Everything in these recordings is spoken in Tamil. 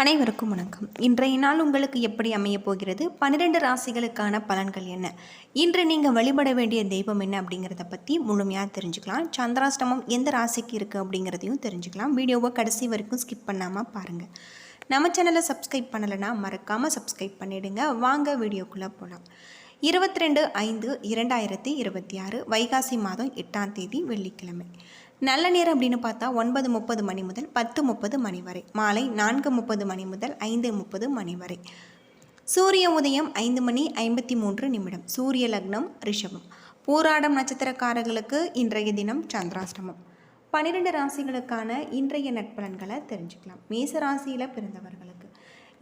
அனைவருக்கும் வணக்கம். இன்றைய நாள் உங்களுக்கு எப்படி அமைய போகிறது? 12 ராசிகளுக்கான பலன்கள் என்ன? இன்று நீங்கள் வழிபட வேண்டிய தெய்வம் என்ன அப்படிங்கிறத பற்றி முழுமையாக தெரிஞ்சுக்கலாம். சந்திராஷ்டமம் எந்த ராசிக்கு இருக்குது அப்படிங்கிறதையும் தெரிஞ்சுக்கலாம். வீடியோவை கடைசி வரைக்கும் ஸ்கிப் பண்ணாமல் பாருங்கள். நம்ம சேனலை சப்ஸ்கிரைப் பண்ணலைன்னா மறக்காமல் சப்ஸ்கிரைப் பண்ணிவிடுங்க. வாங்க வீடியோக்குள்ளே போகலாம். 22/5/2026 வைகாசி மாதம் 8ஆம் தேதி வெள்ளிக்கிழமை. நல்ல நேரம் அப்படின்னு பார்த்தா 9:30 மணி முதல் 10:30 மணி வரை, மாலை 4:30 மணி முதல் 5:30 மணி வரை. சூரிய உதயம் 5:53. சூரிய லக்னம் ரிஷபம். பூராடம் நட்சத்திரக்காரர்களுக்கு இன்றைய தினம் சந்திராஷ்டமம். 12 ராசிகளுக்கான இன்றைய நட்பலன்களை தெரிஞ்சுக்கலாம். மேச ராசியில் பிறந்தவர்களுக்கு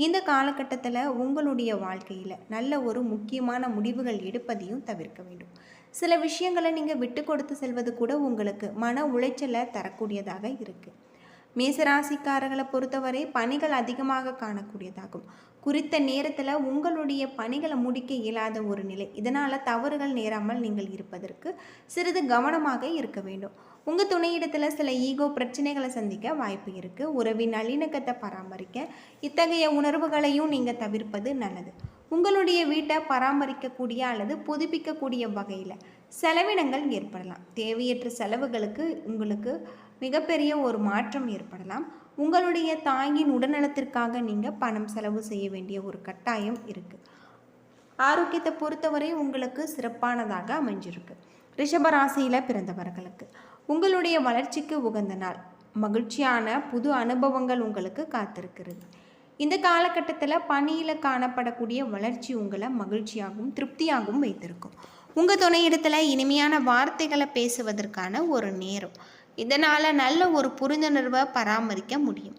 இந்த காலகட்டத்தில் உங்களுடைய வாழ்க்கையில் நல்ல ஒரு முக்கியமான முடிவுகள் எடுப்பதையும் தவிர்க்க வேண்டும். சில விஷயங்களை நீங்கள் விட்டு கொடுத்து செல்வது கூட உங்களுக்கு மன உளைச்சலை தரக்கூடியதாக இருக்குது. மேசராசிக்காரர்களை பொறுத்தவரை பணிகள் அதிகமாக காணக்கூடியதாகும். குறித்த நேரத்தில் உங்களுடைய பணிகளை முடிக்க இயலாத ஒரு நிலை. இதனால் தவறுகள் நேராமல் நீங்கள் இருப்பதற்கு சிறிது கவனமாக இருக்க வேண்டும். உங்கள் துணையிடத்தில் சில ஈகோ பிரச்சனைகளை சந்திக்க வாய்ப்பு இருக்குது. உறவின் நல்லிணக்கத்தை பராமரிக்க இத்தகைய உணர்வுகளையும் நீங்கள் தவிர்ப்பது நல்லது. உங்களுடைய வீட்டை பராமரிக்கக்கூடிய அல்லது புதுப்பிக்கக்கூடிய வகையில் செலவினங்கள் ஏற்படலாம். தேவையற்ற செலவுகளுக்கு உங்களுக்கு மிகப்பெரிய ஒரு மாற்றம் ஏற்படலாம். உங்களுடைய தாயின் உடல்நலத்திற்காக நீங்கள் பணம் செலவு செய்ய வேண்டிய ஒரு கட்டாயம் இருக்குது. ஆரோக்கியத்தை பொறுத்தவரை உங்களுக்கு சிறப்பானதாக அமைஞ்சிருக்கு. ரிஷபராசியில் பிறந்தவர்களுக்கு உங்களுடைய வளர்ச்சிக்கு உகந்த நாள். மகிழ்ச்சியான புது அனுபவங்கள் உங்களுக்கு காத்திருக்கிறது. இந்த காலகட்டத்தில் பணியில் காணப்படக்கூடிய வளர்ச்சி உங்களை மகிழ்ச்சியாகவும் திருப்தியாகவும் வைத்திருக்கும். உங்கள் துணையிடத்தில் இனிமையான வார்த்தைகளை பேசுவதற்கான ஒரு நேரம். இதனால் நல்ல ஒரு புரிந்துணர்வை பராமரிக்க முடியும்.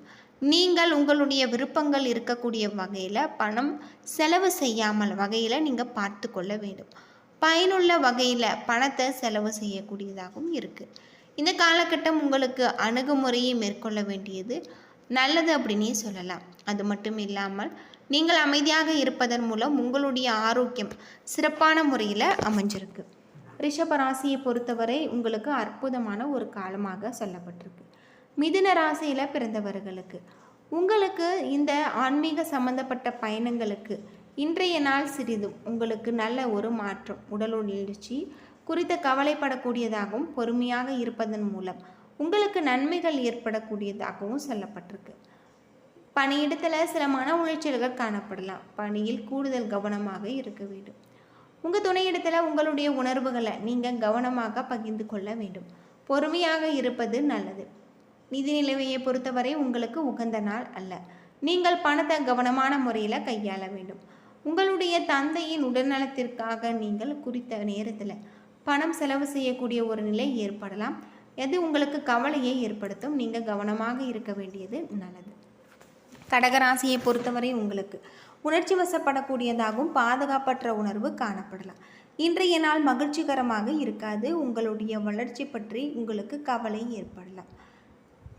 நீங்கள் உங்களுடைய விருப்பங்கள் இருக்கக்கூடிய வகையில் பணம் செலவு செய்யாமல் வகையில் நீங்கள் பார்த்து கொள்ள வேண்டும். பயனுள்ள வகையில் பணத்தை செலவு செய்யக்கூடியதாகவும் இருக்குது. இந்த காலகட்டம் உங்களுக்கு அணுகுமுறையை மேற்கொள்ள வேண்டியது நல்லது அப்படின்னே சொல்லலாம். அது மட்டும் இல்லாமல் நீங்கள் அமைதியாக இருப்பதன் மூலம் உங்களுடைய ஆரோக்கியம் சிறப்பான முறையில் அமைஞ்சிருக்கு. ரிஷபராசியை பொறுத்தவரை உங்களுக்கு அற்புதமான ஒரு காலமாக சொல்லப்பட்டிருக்கு. மிதுன ராசியில் பிறந்தவர்களுக்கு உங்களுக்கு இந்த ஆன்மீக சம்பந்தப்பட்ட பயணங்களுக்கு இன்றைய நாள் சிறிதும் உங்களுக்கு நல்ல ஒரு மாற்றம். உடல் எழுச்சி குறித்த கவலைப்படக்கூடியதாகவும் பொறுமையாக இருப்பதன் மூலம் உங்களுக்கு நன்மைகள் ஏற்படக்கூடியதாகவும் சொல்லப்பட்டிருக்கு. பணியிடத்தில் சில மன உளைச்சல்கள் காணப்படலாம். பணியில் கூடுதல் கவனமாக இருக்க வேண்டும். உங்கள் துணையிடத்தில் உங்களுடைய உணர்வுகளை நீங்கள் கவனமாக பகிர்ந்து கொள்ள வேண்டும். பொறுமையாக இருப்பது நல்லது. நிதி நிலைமையை பொறுத்தவரை உங்களுக்கு உகந்த நாள் அல்ல. நீங்கள் பணத்தை கவனமான முறையில் கையாள வேண்டும். உங்களுடைய தந்தையின் உடல்நலத்திற்காக நீங்கள் குறித்த நேரத்தில் பணம் செலவு செய்யக்கூடிய ஒரு நிலை ஏற்படலாம். எது உங்களுக்கு கவலையை ஏற்படுத்தும். நீங்கள் கவனமாக இருக்க வேண்டியது நல்லது. கடகராசியை பொறுத்தவரை உங்களுக்கு உணர்ச்சி வசப்படக்கூடியதாகவும் பாதுகாப்பற்ற உணர்வு காணப்படலாம். இன்றைய நாள் மகிழ்ச்சிகரமாக இருக்காது. உங்களுடைய வளர்ச்சி பற்றி உங்களுக்கு கவலை ஏற்படலாம்.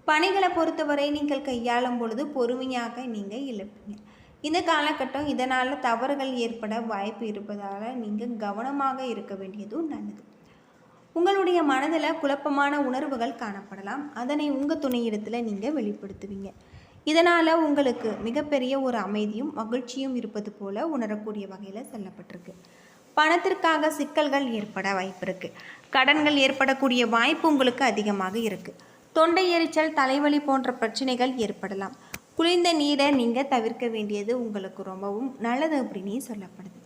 பணிகளை பொறுத்தவரை நீங்கள் கையாளும் பொழுது பொறுமையாக நீங்கள் இழப்பீங்க. இந்த காலகட்டம் இதனால் தவறுகள் ஏற்பட வாய்ப்பு இருப்பதால் நீங்கள் கவனமாக இருக்க வேண்டியதும் நல்லது. உங்களுடைய மனதில் குழப்பமான உணர்வுகள் காணப்படலாம். அதனை உங்கள் துணையிடத்தில் நீங்கள் வெளிப்படுத்துவீங்க. இதனால் உங்களுக்கு மிகப்பெரிய ஒரு அமைதியும் மகிழ்ச்சியும் இருப்பது போல உணரக்கூடிய வகையில் சொல்லப்பட்டிருக்கு. பணத்திற்காக சிக்கல்கள் ஏற்பட வாய்ப்பு இருக்குது. கடன்கள் ஏற்படக்கூடிய வாய்ப்பு உங்களுக்கு அதிகமாக இருக்குது. தொண்டை எரிச்சல், தலைவலி போன்ற பிரச்சனைகள் ஏற்படலாம். குளிர்ந்த நீரை நீங்கள் தவிர்க்க வேண்டியது உங்களுக்கு ரொம்பவும் நல்லது அப்படின்னே சொல்லப்படுது.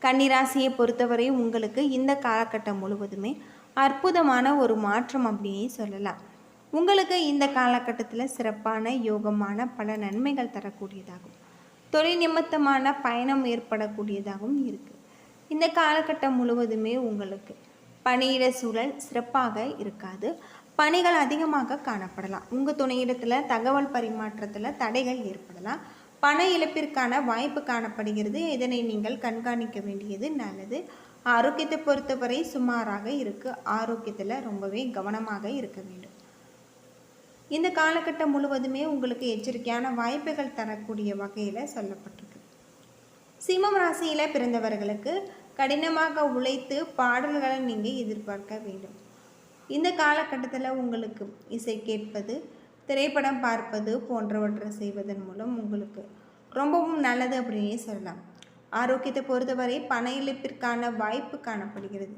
கன்னிராசியை பொறுத்தவரை உங்களுக்கு இந்த காலகட்டம் முழுவதுமே அற்புதமான ஒரு மாற்றம் அப்படின்னே சொல்லலாம். உங்களுக்கு இந்த காலகட்டத்தில் சிறப்பான யோகமான பல நன்மைகள் தரக்கூடியதாகும். தொழில் நிமித்தமான பயணம் ஏற்படக்கூடியதாகவும் இருக்குது. இந்த காலகட்டம் முழுவதுமே உங்களுக்கு பணியிட சூழல் சிறப்பாக இருக்காது. பணிகள் அதிகமாக காணப்படலாம். உங்கள் துணையிடத்தில் தகவல் பரிமாற்றத்தில் தடைகள் ஏற்படலாம். பண இழப்பிற்கான வாய்ப்பு காணப்படுகிறது. இதனை நீங்கள் கண்காணிக்க வேண்டியது நல்லது. ஆரோக்கியத்தை பொறுத்தவரை சுமாராக இருக்குது. ஆரோக்கியத்தில் ரொம்பவே கவனமாக இருக்க வேண்டும். இந்த காலகட்டம் முழுவதுமே உங்களுக்கு எச்சரிக்கையான வாய்ப்புகள் தரக்கூடிய வகையில் சொல்லப்பட்டிருக்கு. சிம்மம் ராசியில் பிறந்தவர்களுக்கு கடினமாக உழைத்து பாடல்களை நீங்கள் எதிர்பார்க்க வேண்டும். இந்த காலகட்டத்தில் உங்களுக்கு இசை கேட்பது, திரைப்படம் பார்ப்பது போன்றவற்றை செய்வதன் மூலம் உங்களுக்கு ரொம்பவும் நல்லது அப்படின்னே சொல்லலாம். ஆரோக்கியத்தை பொறுத்தவரை பண இழப்பிற்கான வாய்ப்பு காணப்படுகிறது.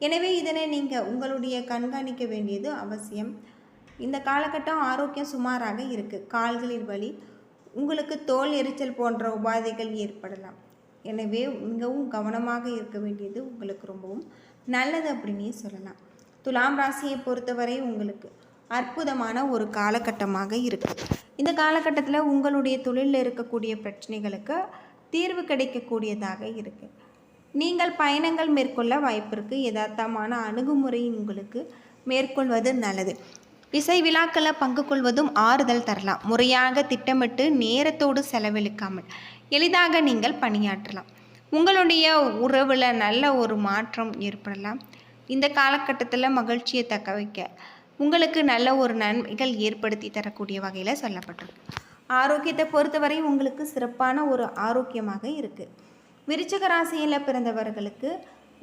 எனவே இதனை நீங்கள் உங்களுடைய கண்காணிக்க வேண்டியது அவசியம். இந்த காலகட்டம் ஆரோக்கியம் சுமாராக இருக்குது. கால்களில் வலி, உங்களுக்கு தோல் எரிச்சல் போன்ற உபாதைகள் ஏற்படலாம். எனவே மிகவும் கவனமாக இருக்க வேண்டியது உங்களுக்கு ரொம்பவும் நல்லது அப்படின்னே சொல்லலாம். துலாம் ராசியை பொறுத்தவரை உங்களுக்கு அற்புதமான ஒரு காலகட்டமாக இருக்குது. இந்த காலகட்டத்தில் உங்களுடைய தொழிலில் இருக்கக்கூடிய பிரச்சனைகளுக்கு தீர்வு கிடைக்கக்கூடியதாக இருக்குது. நீங்கள் பயணங்கள் மேற்கொள்ள வாய்ப்பு இருக்குது. யதார்த்தமான அணுகுமுறை உங்களுக்கு மேற்கொள்வது நல்லது. இசை விழாக்களில் பங்கு கொள்வதும் ஆறுதல் தரலாம். முறையாக திட்டமிட்டு நேரத்தோடு செலவழிக்காமல் எளிதாக நீங்கள் பணியாற்றலாம். உங்களுடைய உறவில் நல்ல ஒரு மாற்றம் ஏற்படலாம். இந்த காலகட்டத்தில் மகிழ்ச்சியை தக்க வைக்க உங்களுக்கு நல்ல ஒரு நன்மைகள் ஏற்படுத்தி தரக்கூடிய வகையில் சொல்லப்பட்டிருக்கு. ஆரோக்கியத்தை பொறுத்தவரை உங்களுக்கு சிறப்பான ஒரு ஆரோக்கியமாக இருக்குது. விருச்சிக ராசியில் பிறந்தவர்களுக்கு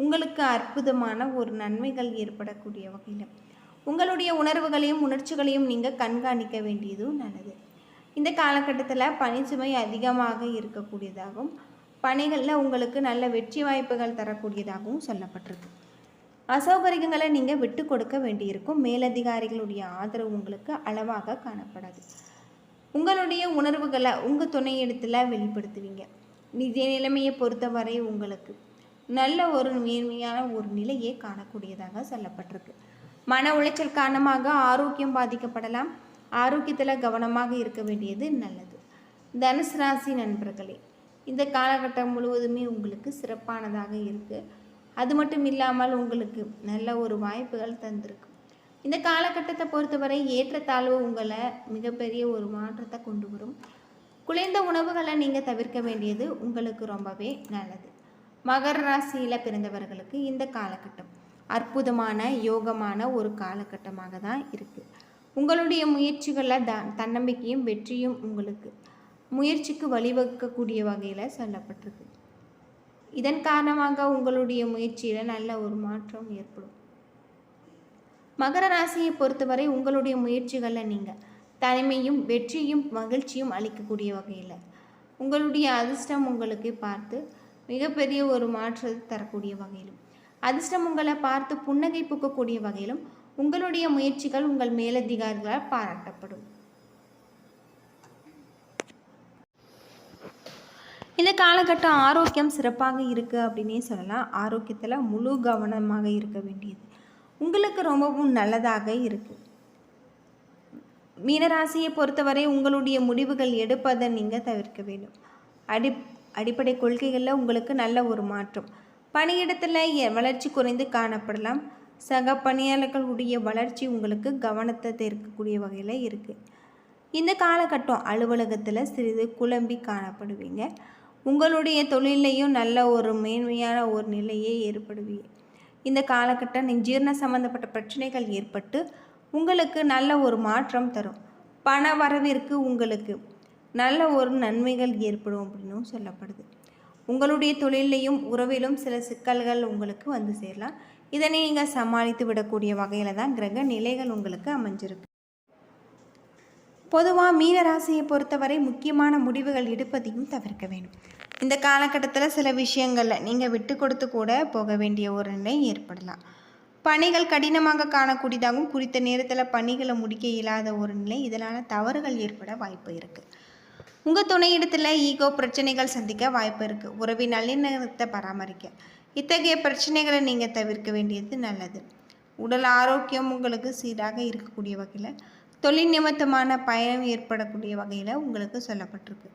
உங்களுக்கு அற்புதமான ஒரு நன்மைகள் ஏற்படக்கூடிய வகையில் உங்களுடைய உணர்வுகளையும் உணர்ச்சிகளையும் நீங்கள் கண்காணிக்க வேண்டியதும் நல்லது. இந்த காலகட்டத்தில் பணிச்சுமை அதிகமாக இருக்கக்கூடியதாகவும் பணிகளில் உங்களுக்கு நல்ல வெற்றி வாய்ப்புகள் தரக்கூடியதாகவும் சொல்லப்பட்டிருக்கு. அசௌகரியங்களை நீங்கள் விட்டு கொடுக்க வேண்டியிருக்கும். மேலதிகாரிகளுடைய ஆதரவு உங்களுக்கு அளவாக காணப்படாது. உங்களுடைய உணர்வுகளை உங்கள் துணையிடத்தில் வெளிப்படுத்துவீங்க. நிதி நிலைமையை பொறுத்தவரை உங்களுக்கு நல்ல ஒரு நேர்மையான ஒரு நிலையே காணக்கூடியதாக சொல்லப்பட்டிருக்கு. மன உளைச்சல் காரணமாக ஆரோக்கியம் பாதிக்கப்படலாம். ஆரோக்கியத்தில் கவனமாக இருக்க வேண்டியது நல்லது. தனுசு ராசி நண்பர்களே, இந்த காலகட்டம் முழுவதுமே உங்களுக்கு சிறப்பானதாக இருக்குது. அது மட்டும் இல்லாமல் உங்களுக்கு நல்ல ஒரு வாய்ப்புகள் தந்திருக்கும். இந்த காலகட்டத்தை பொறுத்தவரை ஏற்றத்தாழ்வு உங்களை மிகப்பெரிய ஒரு மாற்றத்தை கொண்டு வரும். குளிர்ந்த உணவுகளை நீங்கள் தவிர்க்க வேண்டியது உங்களுக்கு ரொம்பவே நல்லது. மகர ராசியில் பிறந்தவர்களுக்கு இந்த காலகட்டம் அற்புதமான யோகமான ஒரு காலகட்டமாக தான் இருக்குது. உங்களுடைய முயற்சிகளில் தன்னம்பிக்கையும் வெற்றியும் உங்களுக்கு முயற்சிக்கு வழிவகுக்கக்கூடிய வகையில் சொல்லப்பட்டிருக்கு. இதன் காரணமாக உங்களுடைய முயற்சியில் நல்ல ஒரு மாற்றம் ஏற்படும். மகர ராசியை பொறுத்தவரை உங்களுடைய முயற்சிகளில் நீங்கள் தனிமையும் வெற்றியும் மகிழ்ச்சியும் அளிக்கக்கூடிய வகையில் உங்களுடைய அதிர்ஷ்டம் உங்களுக்கு பார்த்து மிகப்பெரிய ஒரு மாற்றத்தை தரக்கூடிய வகையிலும் அதிர்ஷ்டம் உங்களை பார்த்து புன்னகை பூக்கக்கூடிய வகையிலும் உங்களுடைய முயற்சிகள் உங்கள் மேலதிகாரிகளால் பாராட்டப்படும். இந்த காலகட்டம் ஆரோக்கியம் சிறப்பாக இருக்குது அப்படின்னே சொல்லலாம். ஆரோக்கியத்தில் முழு கவனமாக இருக்க வேண்டியது உங்களுக்கு ரொம்பவும் நல்லதாக இருக்குது. மீனராசியை பொறுத்தவரை உங்களுடைய முடிவுகள் எடுப்பதை நீங்கள் தவிர்க்க வேண்டும். அடிப்படை கொள்கைகளில் உங்களுக்கு நல்ல ஒரு மாற்றம். பணியிடத்தில் வளர்ச்சி குறைந்து காணப்படலாம். சக பணியாளர்களுடைய வளர்ச்சி உங்களுக்கு கவனத்தை தேர்க்கக்கூடிய வகையில் இருக்குது. இந்த காலகட்டம் அலுவலகத்தில் சிறிது குழம்பி காணப்படுவீங்க. உங்களுடைய தொழிலையும் நல்ல ஒரு மேன்மையான ஒரு நிலையே ஏற்படுவீங்க. இந்த காலகட்டம் ஜீரண சம்பந்தப்பட்ட பிரச்சனைகள் ஏற்பட்டு உங்களுக்கு நல்ல ஒரு மாற்றம் தரும். பண வரவிற்கு உங்களுக்கு நல்ல ஒரு நன்மைகள் ஏற்படும் அப்படின்னும் சொல்லப்படுது. உங்களுடைய தொழிலையும் உறவிலும் சில சிக்கல்கள் உங்களுக்கு வந்து சேரலாம். இதனை நீங்கள் சமாளித்து விடக்கூடிய வகையில் தான் கிரக நிலைகள் உங்களுக்கு அமைஞ்சிருக்கு. பொதுவாக மீனராசியை பொறுத்தவரை முக்கியமான முடிவுகள் எடுப்பதையும் தவிர்க்க வேண்டும். இந்த காலகட்டத்தில் சில விஷயங்களில் நீங்கள் விட்டு கொடுத்து கூட போக வேண்டிய ஒரு நிலை ஏற்படலாம். பணிகள் கடினமாக காணக்கூடியதாகவும் குறித்த நேரத்தில் பணிகளை முடிக்க இயலாத ஒரு நிலை, இதனால் தவறுகள் ஏற்பட வாய்ப்பு இருக்குது. உங்கள் துணையிடத்தில் ஈகோ பிரச்சனைகள் சந்திக்க வாய்ப்பு இருக்குது. உறவின் நல்லிணக்கத்தை பராமரிக்க இத்தகைய பிரச்சனைகளை நீங்கள் தவிர்க்க வேண்டியது நல்லது. உடல் ஆரோக்கியம் உங்களுக்கு சீராக இருக்கக்கூடிய வகையில் தொழில் நிமித்தமான பயணம் ஏற்படக்கூடிய வகையில் உங்களுக்கு சொல்லப்பட்டிருக்கு.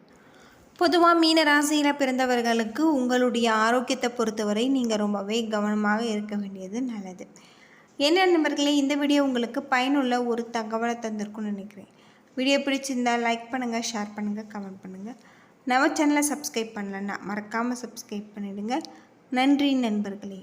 பொதுவாக மீன ராசியில் பிறந்தவர்களுக்கு உங்களுடைய ஆரோக்கியத்தை பொறுத்தவரை நீங்கள் ரொம்பவே கவனமாக இருக்க வேண்டியது நல்லது. என்ன நண்பர்களே, இந்த வீடியோ உங்களுக்கு பயனுள்ள ஒரு தகவலை தந்திருக்குன்னு நினைக்கிறேன். வீடியோ பிடிச்சிருந்தால் லைக் பண்ணுங்கள், ஷேர் பண்ணுங்கள், கமெண்ட் பண்ணுங்கள். நம்ம சேனலை சப்ஸ்கிரைப் பண்ணலன்னா மறக்காமல் சப்ஸ்கிரைப் பண்ணிவிடுங்க. நன்றி நண்பர்களே.